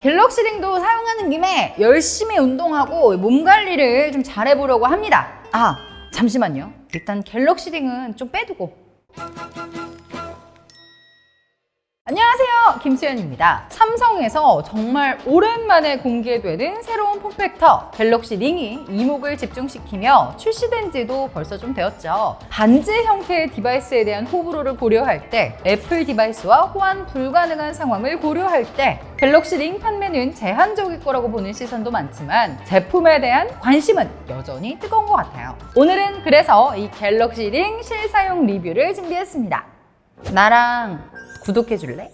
갤럭시 링도 사용하는 김에 열심히 운동하고 몸 관리를 좀 잘해보려고 합니다. 잠시만요. 일단 갤럭시 링은 좀 빼두고. 안녕하세요, 김수현입니다. 삼성에서 정말 오랜만에 공개되는 새로운 폼팩터 갤럭시 링이 이목을 집중시키며 출시된 지도 벌써 좀 되었죠. 반지 형태의 디바이스에 대한 호불호를 고려할 때, 애플 디바이스와 호환 불가능한 상황을 고려할 때 갤럭시 링 판매는 제한적일 거라고 보는 시선도 많지만 제품에 대한 관심은 여전히 뜨거운 것 같아요. 오늘은 그래서 이 갤럭시 링 실사용 리뷰를 준비했습니다. 나랑 구독해줄래?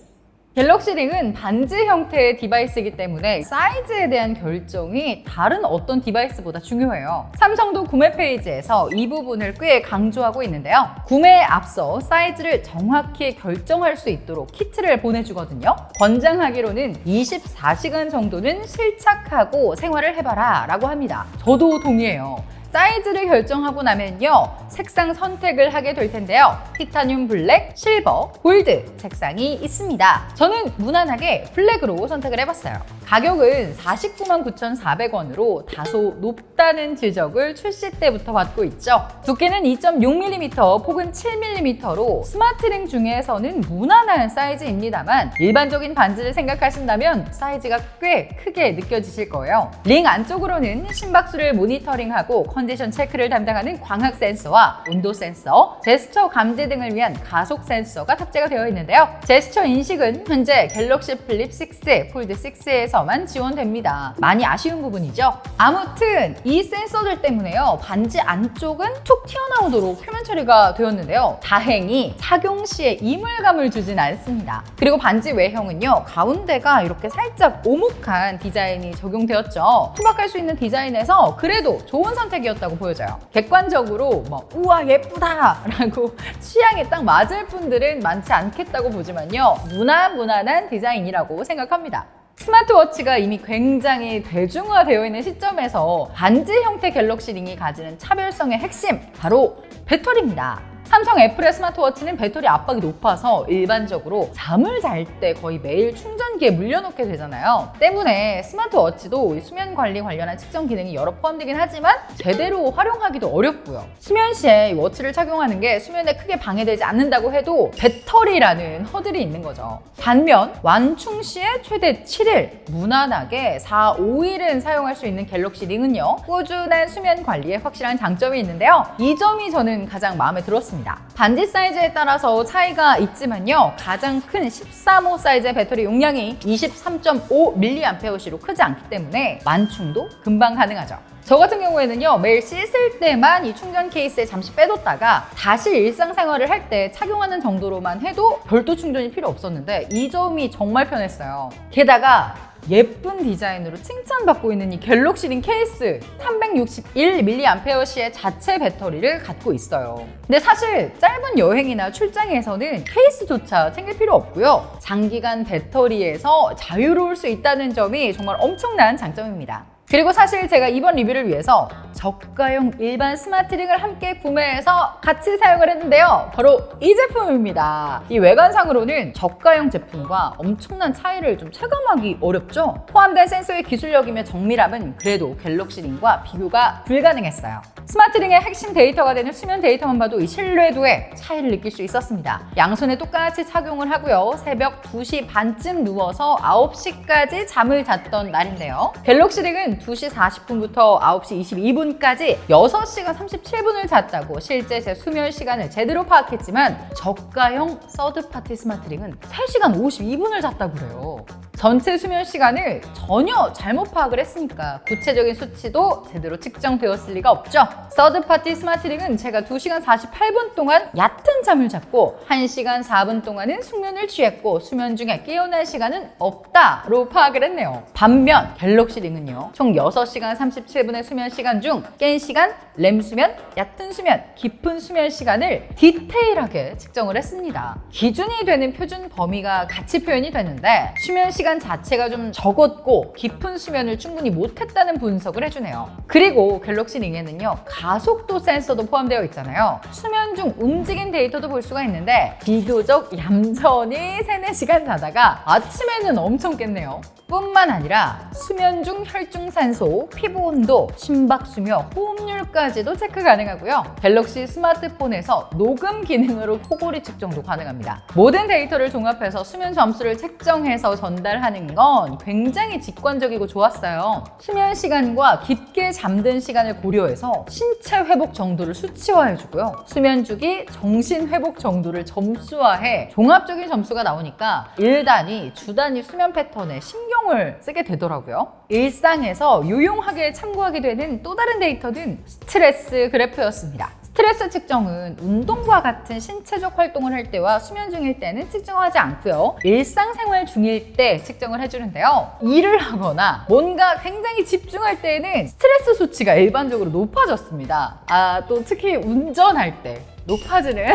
갤럭시 링은 반지 형태의 디바이스이기 때문에 사이즈에 대한 결정이 다른 어떤 디바이스보다 중요해요. 삼성도 구매 페이지에서 이 부분을 꽤 강조하고 있는데요. 구매에 앞서 사이즈를 정확히 결정할 수 있도록 키트를 보내주거든요. 권장하기로는 24시간 정도는 실착하고 생활을 해봐라 라고 합니다. 저도 동의해요. 사이즈를 결정하고 나면요, 색상 선택을 하게 될 텐데요. 티타늄 블랙, 실버, 골드 색상이 있습니다. 저는 무난하게 블랙으로 선택을 해봤어요. 가격은 49만 9,400원으로 다소 높다는 지적을 출시 때부터 받고 있죠. 두께는 2.6mm 폭은 7mm로 스마트링 중에서는 무난한 사이즈입니다만 일반적인 반지를 생각하신다면 사이즈가 꽤 크게 느껴지실 거예요. 링 안쪽으로는 심박수를 모니터링하고 컨디션 체크를 담당하는 광학 센서와 온도 센서, 제스처 감지 등을 위한 가속 센서가 탑재가 되어 있는데요. 제스처 인식은 현재 갤럭시 플립 6, 폴드 6에서만 지원됩니다. 많이 아쉬운 부분이죠. 아무튼 이 센서들 때문에요, 반지 안쪽은 툭 튀어나오도록 표면 처리가 되었는데요. 다행히 착용 시에 이물감을 주진 않습니다. 그리고 반지 외형은요, 가운데가 이렇게 살짝 오목한 디자인이 적용되었죠. 투박할 수 있는 디자인에서 그래도 좋은 선택이었다고 보여져요. 객관적으로 우와 예쁘다 라고 취향에 딱 맞을 분들은 많지 않겠다고 보지만요, 무난한 디자인이라고 생각합니다. 스마트워치가 이미 굉장히 대중화되어 있는 시점에서 반지 형태 갤럭시 링이 가지는 차별성의 핵심, 바로 배터리입니다. 삼성 애플의 스마트워치는 배터리 압박이 높아서 일반적으로 잠을 잘 때 거의 매일 충전기에 물려놓게 되잖아요. 때문에 스마트워치도 수면 관리 관련한 측정 기능이 여러 포함되긴 하지만 제대로 활용하기도 어렵고요. 수면 시에 워치를 착용하는 게 수면에 크게 방해되지 않는다고 해도 배터리라는 허들이 있는 거죠. 반면 완충 시에 최대 7일, 무난하게 4, 5일은 사용할 수 있는 갤럭시 링은요, 꾸준한 수면 관리에 확실한 장점이 있는데요. 이 점이 저는 가장 마음에 들었습니다. 반지 사이즈에 따라서 차이가 있지만요, 가장 큰 13호 사이즈의 배터리 용량이 23.5mAh로 크지 않기 때문에 완충도 금방 가능하죠. 저 같은 경우에는요, 매일 씻을 때만 이 충전 케이스에 잠시 빼뒀다가 다시 일상생활을 할 때 착용하는 정도로만 해도 별도 충전이 필요 없었는데 이 점이 정말 편했어요. 게다가 예쁜 디자인으로 칭찬받고 있는 이 갤럭시 링 케이스, 361mAh의 자체 배터리를 갖고 있어요. 근데 사실 짧은 여행이나 출장에서는 케이스조차 챙길 필요 없고요, 장기간 배터리에서 자유로울 수 있다는 점이 정말 엄청난 장점입니다. 그리고 사실 제가 이번 리뷰를 위해서 저가형 일반 스마트링을 함께 구매해서 같이 사용을 했는데요, 바로 이 제품입니다. 이 외관상으로는 저가형 제품과 엄청난 차이를 좀 체감하기 어렵죠? 포함된 센서의 기술력이며 정밀함은 그래도 갤럭시 링과 비교가 불가능했어요. 스마트링의 핵심 데이터가 되는 수면 데이터만 봐도 이 신뢰도에 차이를 느낄 수 있었습니다. 양손에 똑같이 착용을 하고요, 새벽 2시 반쯤 누워서 9시까지 잠을 잤던 날인데요, 갤럭시 링은 2시 40분부터 9시 22분까지 6시간 37분을 잤다고 실제 제 수면 시간을 제대로 파악했지만 저가형 서드파티 스마트링은 3시간 52분을 잤다고 그래요. 전체 수면 시간을 전혀 잘못 파악을 했으니까 구체적인 수치도 제대로 측정되었을 리가 없죠. 서드파티 스마트링은 제가 2시간 48분 동안 얕은 잠을 잤고 1시간 4분 동안은 숙면을 취했고 수면 중에 깨어날 시간은 없다로 파악을 했네요. 반면 갤럭시 링은요, 총 6시간 37분의 수면 시간 중 깬 시간, 렘 수면, 얕은 수면, 깊은 수면 시간을 디테일하게 측정을 했습니다. 기준이 되는 표준 범위가 같이 표현이 됐는데 수면 시간 시간 자체가 좀 적었고 깊은 수면을 충분히 못했다는 분석을 해주네요. 그리고 갤럭시 링에는요, 가속도 센서도 포함되어 있잖아요. 수면 중 움직인 데이터도 볼 수가 있는데 비교적 얌전히 3-4시간 자다가 아침에는 엄청 깼네요. 뿐만 아니라 수면 중 혈중산소, 피부 온도, 심박수며 호흡률까지도 체크 가능하고요. 갤럭시 스마트폰에서 녹음 기능으로 코골이 측정도 가능합니다. 모든 데이터를 종합해서 수면 점수를 책정해서 전달하는 건 굉장히 직관적이고 좋았어요. 수면 시간과 깊게 잠든 시간을 고려해서 신체 회복 정도를 수치화해주고요. 수면 주기, 정신 회복 정도를 점수화해 종합적인 점수가 나오니까 일 단위, 주 단위 수면 패턴에 신경을 쓰게 되더라고요. 일상에서 유용하게 참고하게 되는 또 다른 데이터는 스트레스 그래프였습니다. 스트레스 측정은 운동과 같은 신체적 활동을 할 때와 수면 중일 때는 측정하지 않고요. 일상생활 중일 때 측정을 해주는데요. 일을 하거나 뭔가 굉장히 집중할 때에는 스트레스 수치가 일반적으로 높아졌습니다. 또 특히 운전할 때 높아지는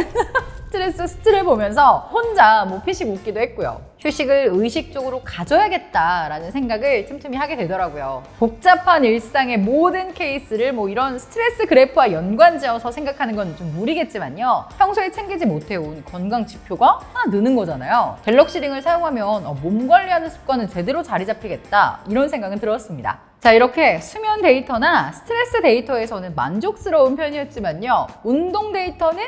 스트를 보면서 혼자 피식 웃기도 했고요. 휴식을 의식적으로 가져야겠다라는 생각을 틈틈이 하게 되더라고요. 복잡한 일상의 모든 케이스를 이런 스트레스 그래프와 연관지어서 생각하는 건 좀 무리겠지만요. 평소에 챙기지 못해온 건강 지표가 하나 느는 거잖아요. 갤럭시 링을 사용하면 몸 관리하는 습관은 제대로 자리 잡히겠다, 이런 생각은 들었습니다. 자, 이렇게 수면 데이터나 스트레스 데이터에서는 만족스러운 편이었지만요. 운동 데이터는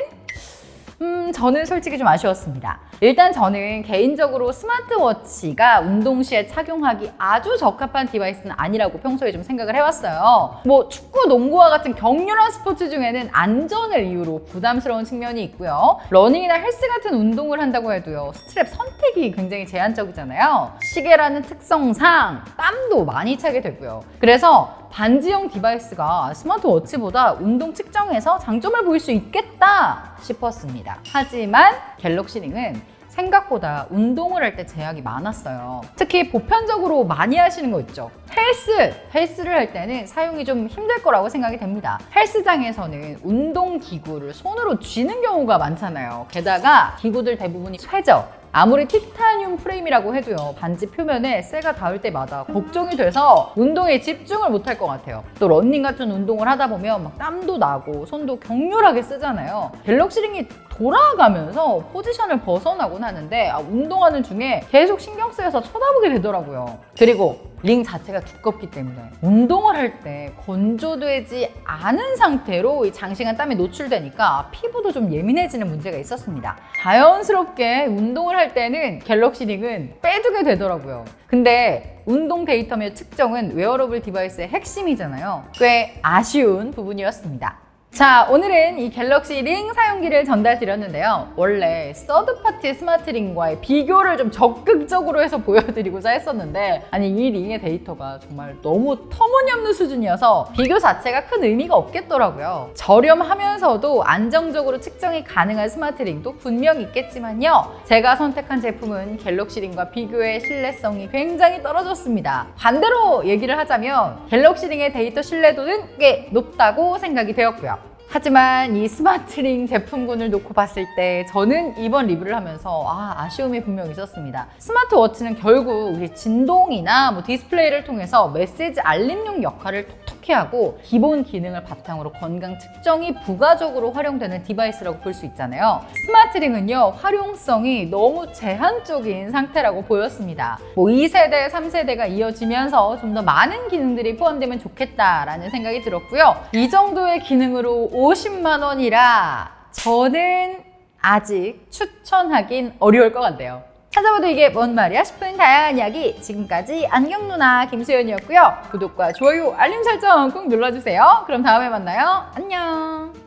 저는 솔직히 좀 아쉬웠습니다. 일단 저는 개인적으로 스마트워치가 운동 시에 착용하기 아주 적합한 디바이스는 아니라고 평소에 좀 생각을 해왔어요. 축구, 농구와 같은 격렬한 스포츠 중에는 안전을 이유로 부담스러운 측면이 있고요. 러닝이나 헬스 같은 운동을 한다고 해도요, 스트랩 선택이 굉장히 제한적이잖아요. 시계라는 특성상 땀도 많이 차게 되고요. 그래서 반지형 디바이스가 스마트워치보다 운동 측정에서 장점을 보일 수 있겠다 싶었습니다. 하지만 갤럭시 링은 생각보다 운동을 할 때 제약이 많았어요. 특히 보편적으로 많이 하시는 거 있죠. 헬스를 할 때는 사용이 좀 힘들 거라고 생각이 됩니다. 헬스장에서는 운동 기구를 손으로 쥐는 경우가 많잖아요. 게다가 기구들 대부분이 쇠죠. 아무리 티타늄 프레임이라고 해도요, 반지 표면에 쇠가 닿을 때마다 걱정이 돼서 운동에 집중을 못할 것 같아요. 또 러닝 같은 운동을 하다 보면 땀도 나고 손도 격렬하게 쓰잖아요. 갤럭시 링이 돌아가면서 포지션을 벗어나곤 하는데 운동하는 중에 계속 신경 쓰여서 쳐다보게 되더라고요. 그리고 링 자체가 두껍기 때문에 운동을 할 때 건조되지 않은 상태로 장시간 땀에 노출되니까 피부도 좀 예민해지는 문제가 있었습니다. 자연스럽게 운동을 할 때는 갤럭시 링은 빼두게 되더라고요. 근데 운동 데이터며 측정은 웨어러블 디바이스의 핵심이잖아요. 꽤 아쉬운 부분이었습니다. 자, 오늘은 이 갤럭시 링 사용기를 전달드렸는데요. 원래 서드파티 스마트 링과의 비교를 좀 적극적으로 해서 보여드리고자 했었는데 이 링의 데이터가 정말 너무 터무니없는 수준이어서 비교 자체가 큰 의미가 없겠더라고요. 저렴하면서도 안정적으로 측정이 가능한 스마트 링도 분명히 있겠지만요. 제가 선택한 제품은 갤럭시 링과 비교의 신뢰성이 굉장히 떨어졌습니다. 반대로 얘기를 하자면 갤럭시 링의 데이터 신뢰도는 꽤 높다고 생각이 되었고요. 하지만 이 스마트링 제품군을 놓고 봤을 때 저는 이번 리뷰를 하면서 아쉬움이 분명히 있었습니다. 스마트워치는 결국 우리 진동이나 디스플레이를 통해서 메시지 알림용 역할을 톡톡히 하고 기본 기능을 바탕으로 건강 측정이 부가적으로 활용되는 디바이스라고 볼 수 있잖아요. 스마트링은요, 활용성이 너무 제한적인 상태라고 보였습니다. 2세대, 3세대가 이어지면서 좀 더 많은 기능들이 포함되면 좋겠다라는 생각이 들었고요. 이 정도의 기능으로 50만 원이라 저는 아직 추천하긴 어려울 것 같네요. 찾아봐도 이게 뭔 말이야 싶은 다양한 이야기, 지금까지 안경누나 김수연이었고요. 구독과 좋아요, 알림 설정 꼭 눌러주세요. 그럼 다음에 만나요. 안녕.